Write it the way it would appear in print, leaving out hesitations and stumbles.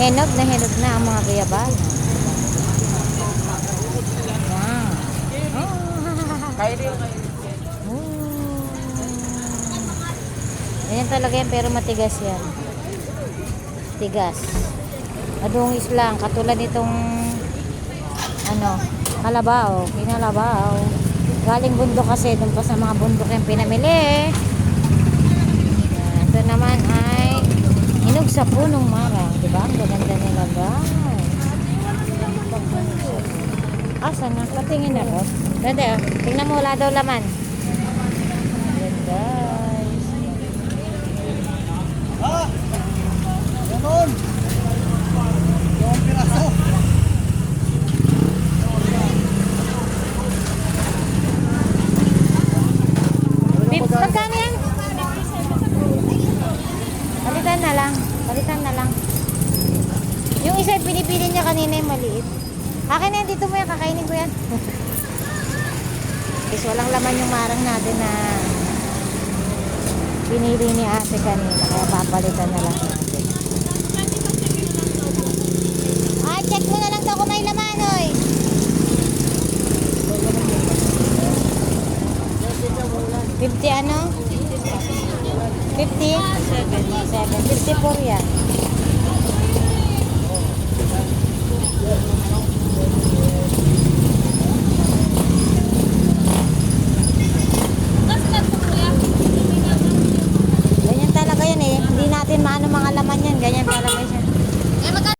Hinog na ang mga gayabal. Wow. Ayan talaga yan, pero matigas yan. Tigas. Madungis lang. Katulad nitong ano, kalabaw. Kinalabaw. Galing bundok kasi. Doon pa sa mga bundok yung pinamili. Ito naman ay hinog sa punong marang. Diba? Ang ganda nila, guys. Asan na? Patingin ako. Dede, tingnan mo, wala daw laman. Ayan, guys. Ah! Ganon! Yung piraso. Magkano yan? Palitan na lang. Palitan na lang. Yung isa pinipili niya kanina yung maliit. Akin na yan, dito mo yan. Kakainin ko yan. Is walang laman yung marang natin na pinili ni ate kanina. Kaya papalitan na lang natin. Check mo na lang daw kung may laman, oy. 50 ano? 50? 7. 54 yan.